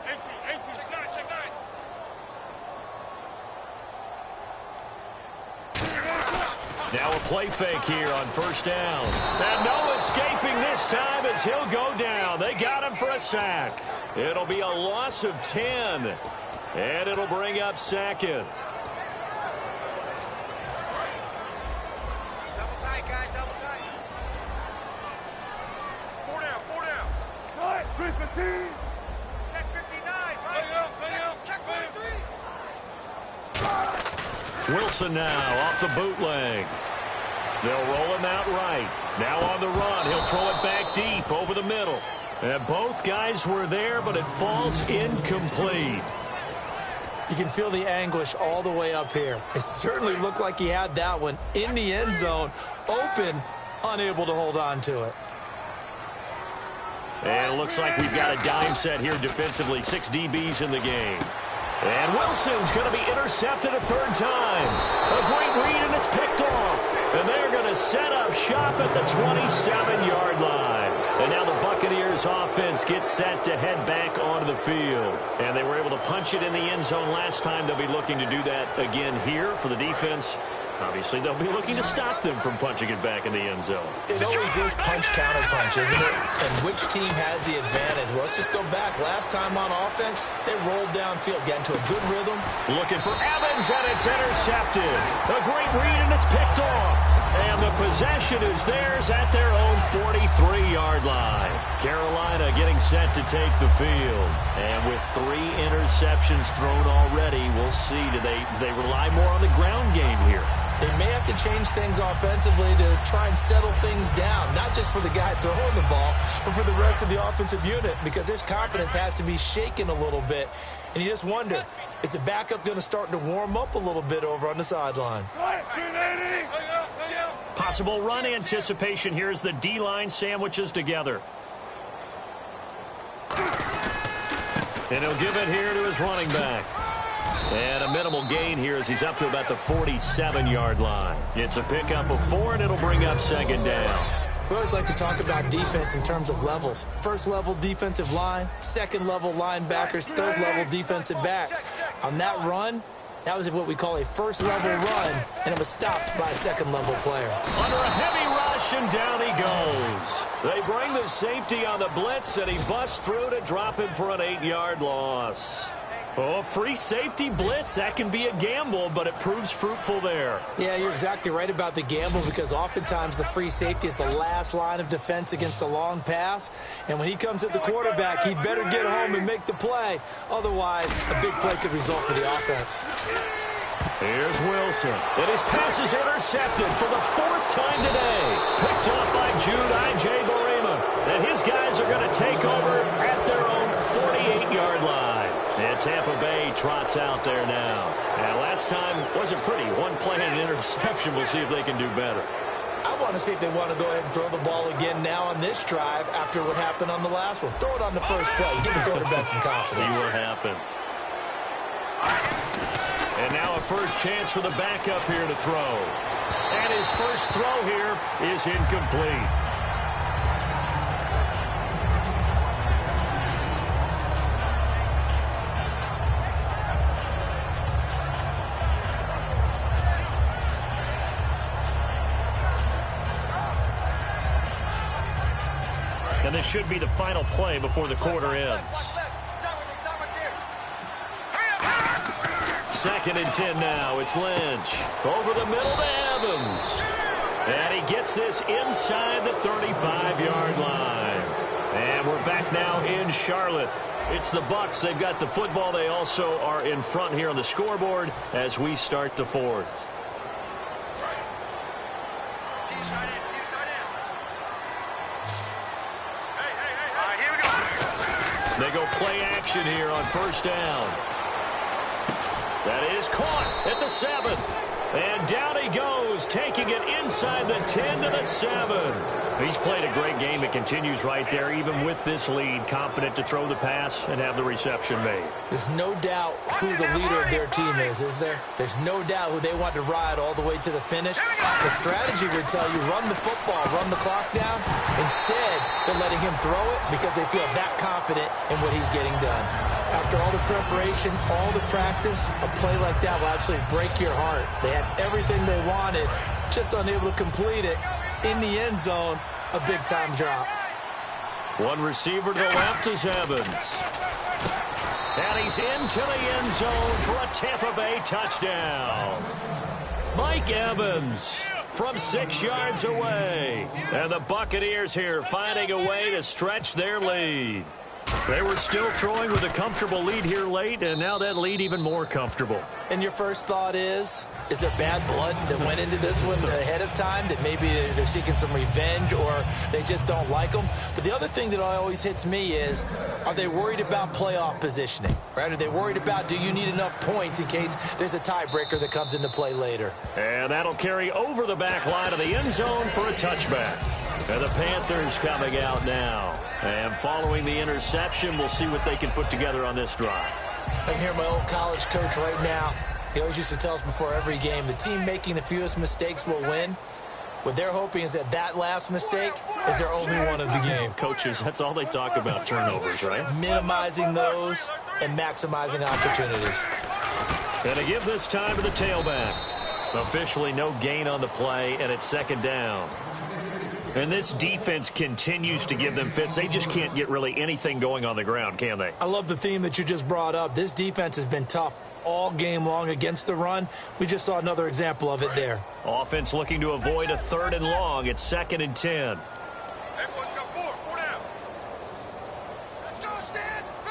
Empty, check 9. Now a play fake here on first down. And no escaping this time as he'll go down. They got him for a sack. It'll be a loss of 10. And it'll bring up second. Double tight, guys, double tight. 4 down. 3-15. Check 59. Check 43. Wilson now off the bootleg. They'll roll him out right. Now on the run. He'll throw it back deep over the middle. And both guys were there, but it falls incomplete. You can feel the anguish all the way up here. It certainly looked like he had that one in the end zone, open, unable to hold on to it. And it looks like we've got a dime set here defensively. 6 DBs in the game. And Wilson's going to be intercepted a third time. A great read, and it's picked off. And they're going to set up shop at the 27-yard line. And now the Buccaneers offense gets set to head back onto the field. And they were able to punch it in the end zone last time. They'll be looking to do that again here for the defense. Obviously, they'll be looking to stop them from punching it back in the end zone. It always is punch-counter-punch, isn't it? And which team has the advantage? Well, let's just go back. Last time on offense, they rolled downfield, got into a good rhythm. Looking for Evans, and it's intercepted. A great read, and it's picked off. And the possession is theirs at their own 43-yard line. Carolina getting set to take the field. And with 3 interceptions thrown already, we'll see. Do they rely more on the ground game here? They may have to change things offensively to try and settle things down, not just for the guy throwing the ball, but for the rest of the offensive unit, because their confidence has to be shaken a little bit. And you just wonder, is the backup going to start to warm up a little bit over on the sideline? Possible run anticipation here as the D-line sandwiches together. And he'll give it here to his running back. And a minimal gain here as he's up to about the 47-yard line. It's a pickup of 4, and it'll bring up second down. We always like to talk about defense in terms of levels. First level defensive line, second level linebackers, third level defensive backs. On that run, That was what we call a first-level run, and it was stopped by a second-level player. Under a heavy rush, and down he goes. They bring the safety on the blitz, and he busts through to drop him for an 8-yard loss. Oh, free safety blitz, that can be a gamble, but it proves fruitful there. Yeah, you're exactly right about the gamble, because oftentimes the free safety is the last line of defense against a long pass. And when he comes at the quarterback, he'd better get home and make the play. Otherwise, a big play could result for the offense. Here's Wilson. And his pass is intercepted for the 4th time today. Picked off by Jude I.J. Barema. And his guys are going to take over at their own 48-yard line. And Tampa Bay trots out there now. And last time wasn't pretty. One play and an interception. We'll see if they can do better. I want to see if they want to go ahead and throw the ball again now on this drive after what happened on the last one. Throw it on the first play. Give the quarterback some confidence. See what happens. And now a first chance for the backup here to throw. And his first throw here is incomplete. And this should be the final play before the quarter ends. 2nd and 10 now. It's Lynch. Over the middle to Evans. And he gets this inside the 35-yard line. And we're back now in Charlotte. It's the Bucs. They've got the football. They also are in front here on the scoreboard as we start the 4th. They go play action here on first down. That is caught at the 7th. And down he goes, taking it inside the 10 to the 7. He's played a great game. It continues right there, even with this lead. Confident to throw the pass and have the reception made. There's no doubt who the leader of their team is there? There's no doubt who they want to ride all the way to the finish. The strategy would tell you, run the football, run the clock down. Instead, they're letting him throw it because they feel that confident in what he's getting done. After all the preparation, all the practice, a play like that will absolutely break your heart. They had everything they wanted, just unable to complete it. In the end zone, a big-time drop. One receiver to the left is Evans. And he's into the end zone for a Tampa Bay touchdown. Mike Evans from 6 yards away. And the Buccaneers here finding a way to stretch their lead. They were still throwing with a comfortable lead here late, and now that lead even more comfortable. And your first thought is there bad blood that went into this one ahead of time, that maybe they're seeking some revenge or they just don't like them? But the other thing that always hits me is, are they worried about playoff positioning? Right? Are they worried about, do you need enough points in case there's a tiebreaker that comes into play later? And that'll carry over the back line of the end zone for a touchback. And the Panthers coming out now. And following the interception, we'll see what they can put together on this drive. I can hear my old college coach right now. He always used to tell us before every game, the team making the fewest mistakes will win. What they're hoping is that last mistake is their only one of the game. Coaches, that's all they talk about, turnovers, right? Minimizing those and maximizing opportunities. And to give this time to the tailback. Officially no gain on the play, and it's 2nd down. And this defense continues to give them fits. They just can't get really anything going on the ground, can they? I love the theme that you just brought up. This defense has been tough all game long against the run. We just saw another example of it there. Offense looking to avoid a 3rd and long. It's 2nd and 10.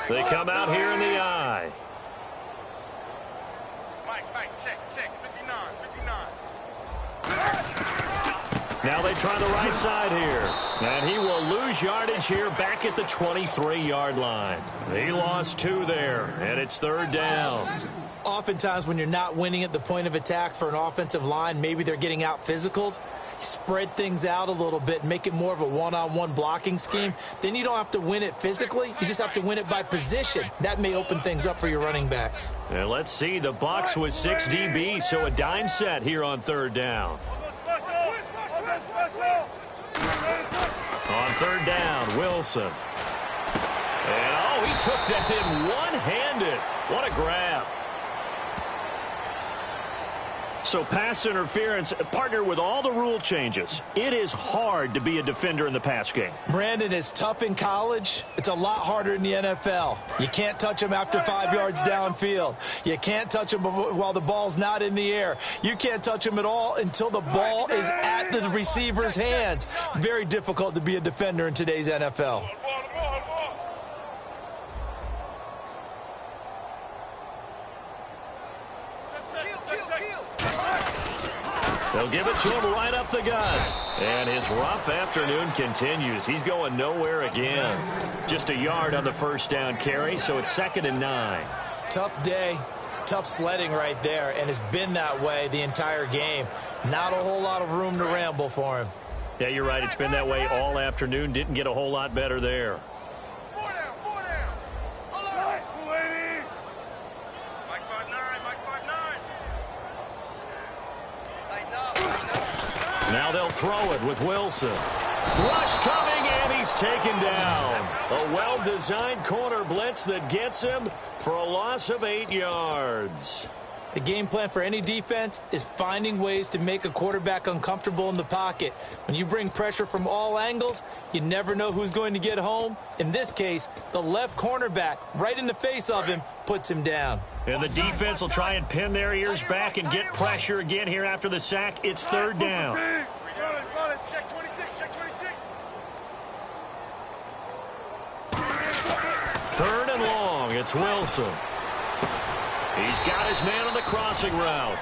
They come out here in the eye. Mike, check, 59. Now they try the right side here. And he will lose yardage here back at the 23-yard line. He lost 2 there, and it's 3rd down. Oftentimes when you're not winning at the point of attack for an offensive line, maybe they're getting out physical. Spread things out a little bit, make it more of a one-on-one blocking scheme. Then you don't have to win it physically. You just have to win it by position. That may open things up for your running backs. And let's see, the Bucs with 6 DBs, so a dime set here on 3rd down. On 3rd down, Wilson. And, he took that in one-handed. What a grab. So pass interference, partner with all the rule changes. It is hard to be a defender in the pass game. Brandon, is tough in college. It's a lot harder in the NFL. You can't touch him after 5 yards downfield. You can't touch him while the ball's not in the air. You can't touch him at all until the ball is at the receiver's hands. Very difficult to be a defender in today's NFL. They'll give it to him right up the gut. And his rough afternoon continues. He's going nowhere again. Just a yard on the first down carry, so it's 2nd and 9. Tough day, tough sledding right there, and it's been that way the entire game. Not a whole lot of room to ramble for him. Yeah, you're right. It's been that way all afternoon. Didn't get a whole lot better there. Four down. All right. Mike 5'9", 5'9". Now they'll throw it with Wilson. Rush coming, and he's taken down. A well-designed corner blitz that gets him for a loss of 8 yards. The game plan for any defense is finding ways to make a quarterback uncomfortable in the pocket. When you bring pressure from all angles, you never know who's going to get home. In this case, the left cornerback, right in the face of him, puts him down. And the defense will try and pin their ears back and get pressure again here after the sack. It's 3rd down. Check 26, check 26. 3rd and long. It's Wilson. He's got his man on the crossing route.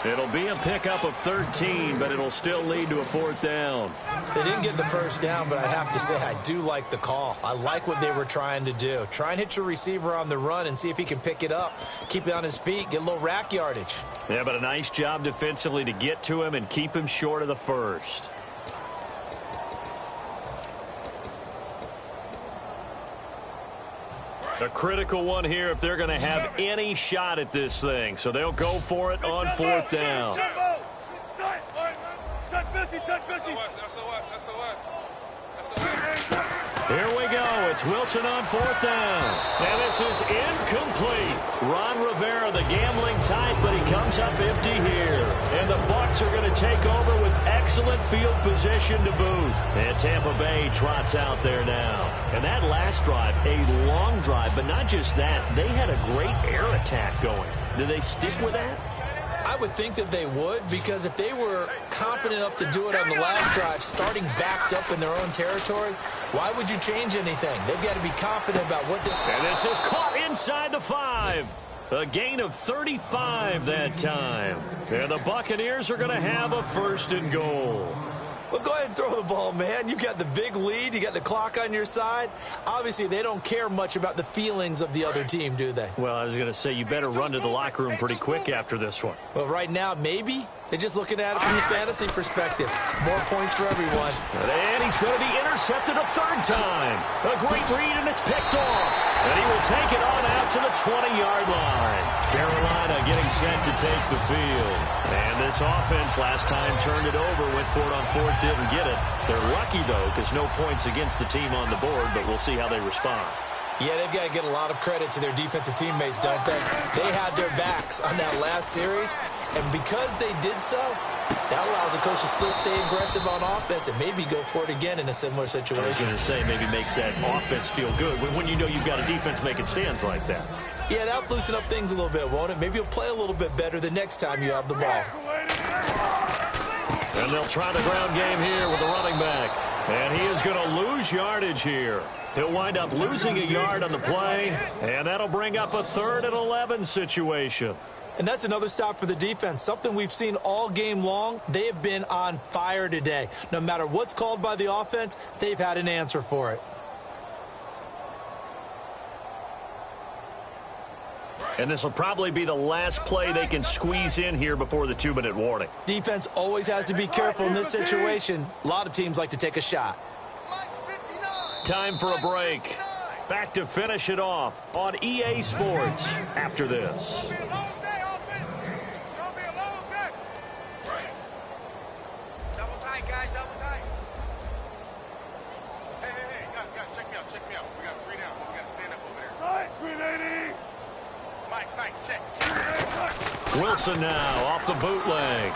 It'll be a pickup of 13, but it'll still lead to a 4th down. They didn't get the first down, but I have to say I do like the call. I like what they were trying to do. Try and hit your receiver on the run and see if he can pick it up. Keep it on his feet, get a little rack yardage. Yeah, but a nice job defensively to get to him and keep him short of the first. A critical one here if they're going to have any shot at this thing. So they'll go for it on 4th down. Here we go. It's Wilson on 4th down. And this is incomplete. Ron Rivera, the gambling type, but he comes up empty here. And the Bucs are going to take over with excellent field position to boot. And Tampa Bay trots out there now. And that last drive, a long drive, but not just that. They had a great air attack going. Do they stick with that? I would think that they would, because if they were confident enough to do it on the last drive, starting backed up in their own territory, why would you change anything? They've got to be confident about what they... And this is caught inside the 5. A gain of 35 that time. And the Buccaneers are going to have a 1st and goal. Well, go ahead and throw the ball, man. You got the big lead. You got the clock on your side. Obviously, they don't care much about the feelings of the other team, do they? Well, I was going to say, you better run to the locker room pretty quick after this one. Well, right now, maybe. They're just looking at it from the fantasy perspective. More points for everyone. And he's going to be intercepted a 3rd time. A great read, and it's picked off. And he will take it on out to the 20-yard line. Carolina getting set to take the field. And this offense last time turned it over, went for it on 4th, didn't get it. They're lucky, though, because no points against the team on the board, but we'll see how they respond. Yeah, they've got to get a lot of credit to their defensive teammates, don't they? They had their backs on that last series, and because they did so, that allows the coach to still stay aggressive on offense and maybe go for it again in a similar situation. I was going to say, maybe makes that offense feel good when you know you've got a defense making stands like that. Yeah, that'll loosen up things a little bit, won't it? Maybe you'll play a little bit better the next time you have the ball. And they'll try the ground game here with the running back. And he is going to lose yardage here. He'll wind up losing a yard on the play, and that'll bring up a 3rd and 11 situation. And that's another stop for the defense, something we've seen all game long. They have been on fire today. No matter what's called by the offense, they've had an answer for it. And this will probably be the last play they can squeeze in here before the 2-minute warning. Defense always has to be careful in this situation. A lot of teams like to take a shot. Time for a break. Back to finish it off on EA Sports after this. Double tight, guys, double tight. Hey, guys, check me out. We got 3 down. We got to stand up over there. 380. Mike, check. Wilson now off the bootleg.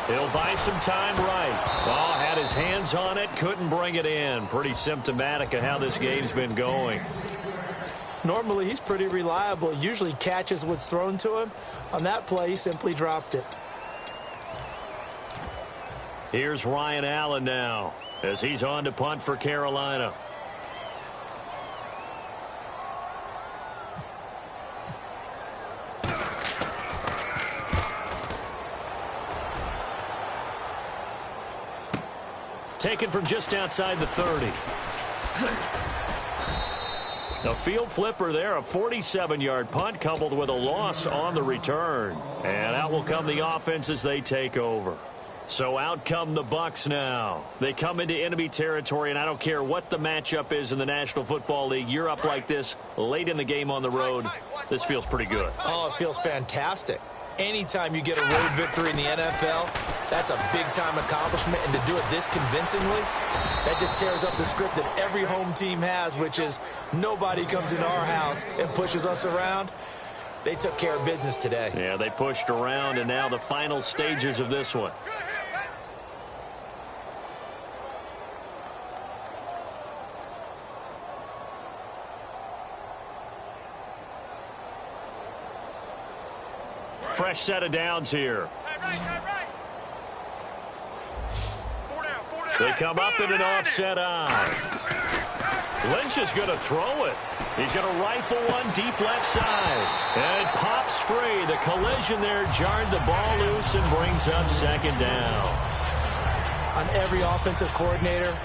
He'll buy some time right. Oh, had his hands on it, couldn't bring it in. Pretty symptomatic of how this game's been going. Normally, he's pretty reliable. Usually catches what's thrown to him. On that play, he simply dropped it. Here's Ryan Allen now as he's on to punt for Carolina. Taken from just outside the 30. A field flipper there, a 47-yard punt coupled with a loss on the return. And out will come the offense as they take over. So out come the Bucs now. They come into enemy territory, and I don't care what the matchup is in the National Football League. You're up like this late in the game on the road. This feels pretty good. Oh, it feels fantastic. Anytime you get a road victory in the NFL, that's a big-time accomplishment, and to do it this convincingly, that just tears up the script that every home team has, which is nobody comes into our house and pushes us around. They took care of business today. Yeah, they pushed around, and now the final stages of this one. Fresh set of downs here. They come up in an offset eye. Lynch is going to throw it. He's going to rifle one deep left side. And it pops free. The collision there jarred the ball loose and brings up second down. On every offensive coordinator,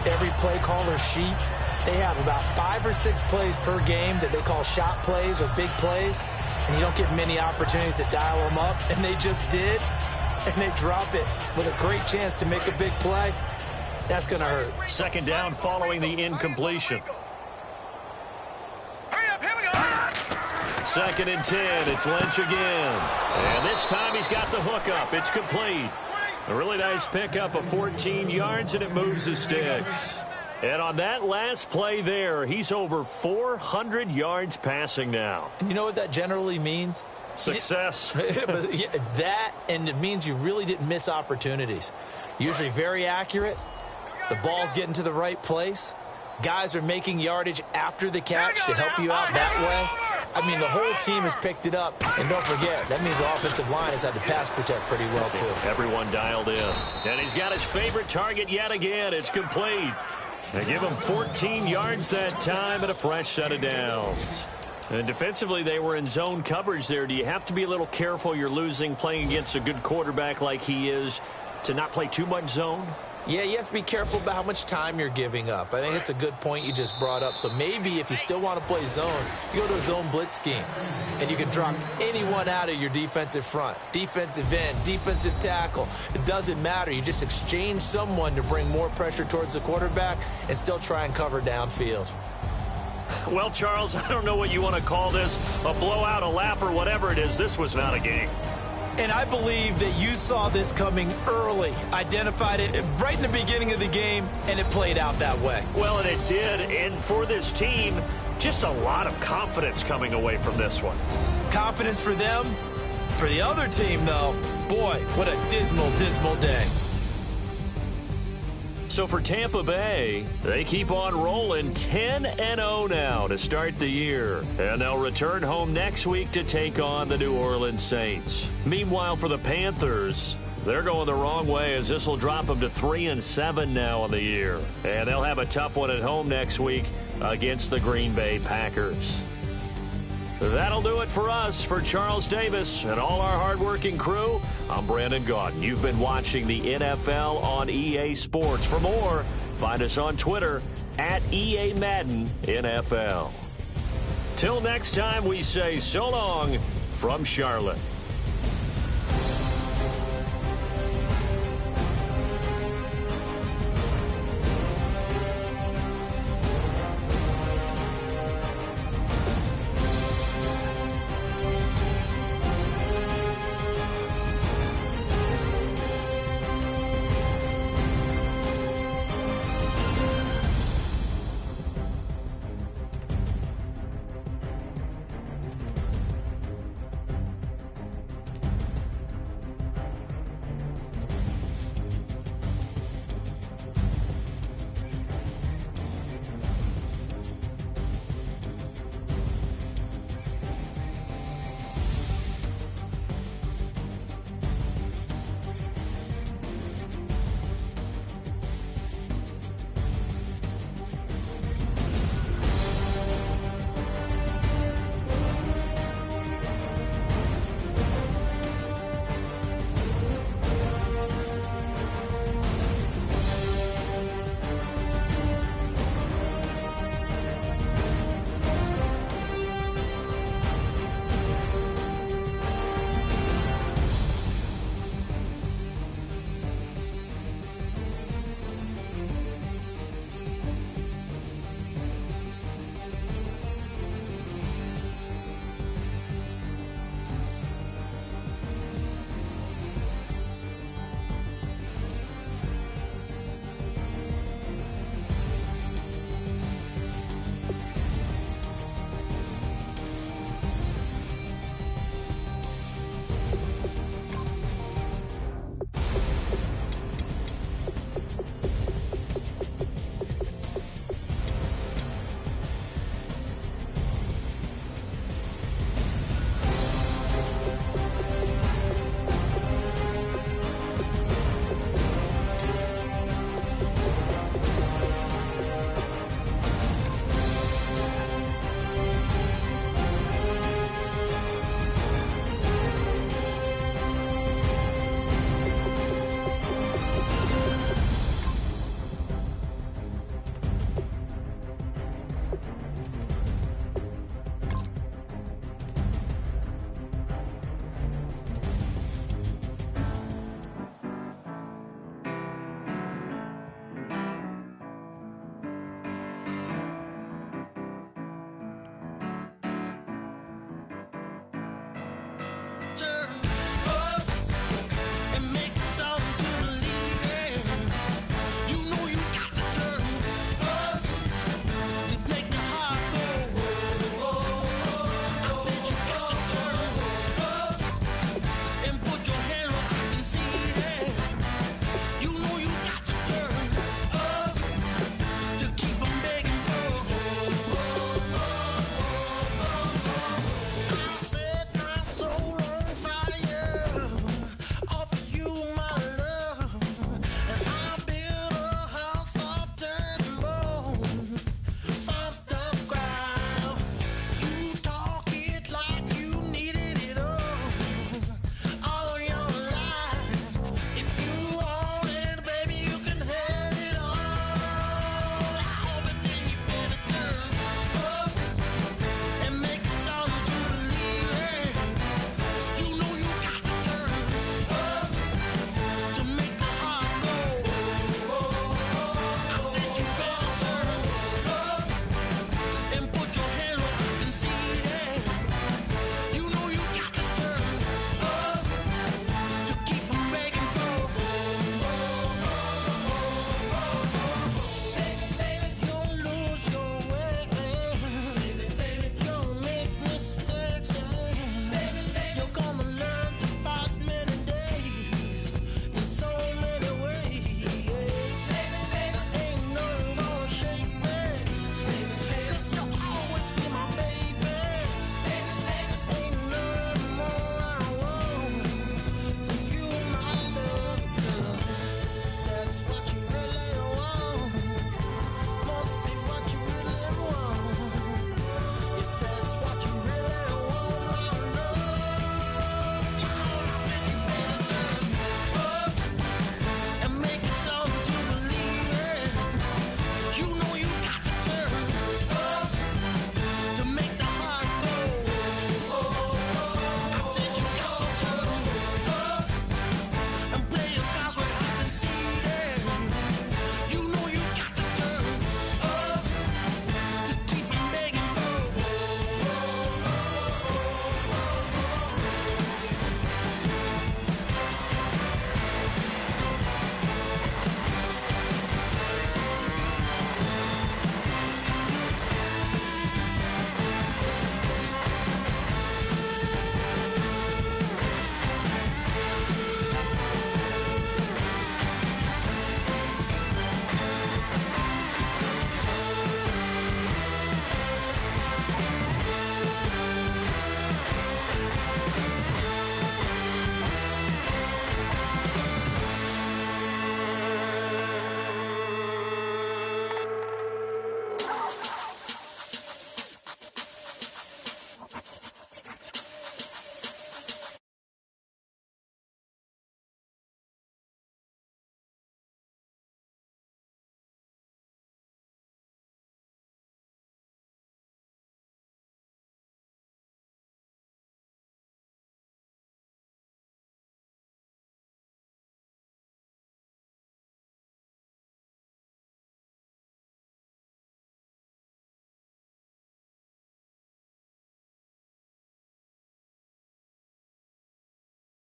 every play caller sheet, they have about 5 or 6 plays per game that they call shot plays or big plays. And you don't get many opportunities to dial them up. And they just did. And they drop it with a great chance to make a big play. That's going to hurt. Second down following the incompletion. Second and 10. It's Lynch again. And this time he's got the hookup. It's complete. A really nice pickup of 14 yards, and it moves the sticks. And on that last play there, he's over 400 yards passing now. And you know what that generally means? Success. That, and it means you really didn't miss opportunities. Usually very accurate. The ball's getting to the right place. Guys are making yardage after the catch to help you out that way. I mean, the whole team has picked it up. And don't forget, that means the offensive line has had to pass protect pretty well, too. Everyone dialed in. And he's got his favorite target yet again. It's complete. They give him 14 yards that time and a fresh set of downs. And defensively, they were in zone coverage there. Do you have to be a little careful you're losing playing against a good quarterback like he is to not play too much zone? Yeah, you have to be careful about how much time you're giving up. I think it's a good point you just brought up. So maybe if you still want to play zone, you go to a zone blitz scheme. And you can drop anyone out of your defensive front. Defensive end, defensive tackle. It doesn't matter. You just exchange someone to bring more pressure towards the quarterback and still try and cover downfield. Well, Charles, I don't know what you want to call this, a blowout, a laugh, or whatever it is. This was not a game. And I believe that you saw this coming early, identified it right in the beginning of the game, and it played out that way. Well, and it did. And for this team, just a lot of confidence coming away from this one. Confidence for them. For the other team, though, boy, what a dismal, dismal day. So for Tampa Bay, they keep on rolling 10-0 now to start the year. And they'll return home next week to take on the New Orleans Saints. Meanwhile, for the Panthers, they're going the wrong way as this will drop them to 3-7 now on the year. And they'll have a tough one at home next week against the Green Bay Packers. That'll do it for us. For Charles Davis and all our hardworking crew, I'm Brandon Gaudin. You've been watching the NFL on EA Sports. For more, find us on Twitter at EA Madden NFL. Till next time, we say so long from Charlotte.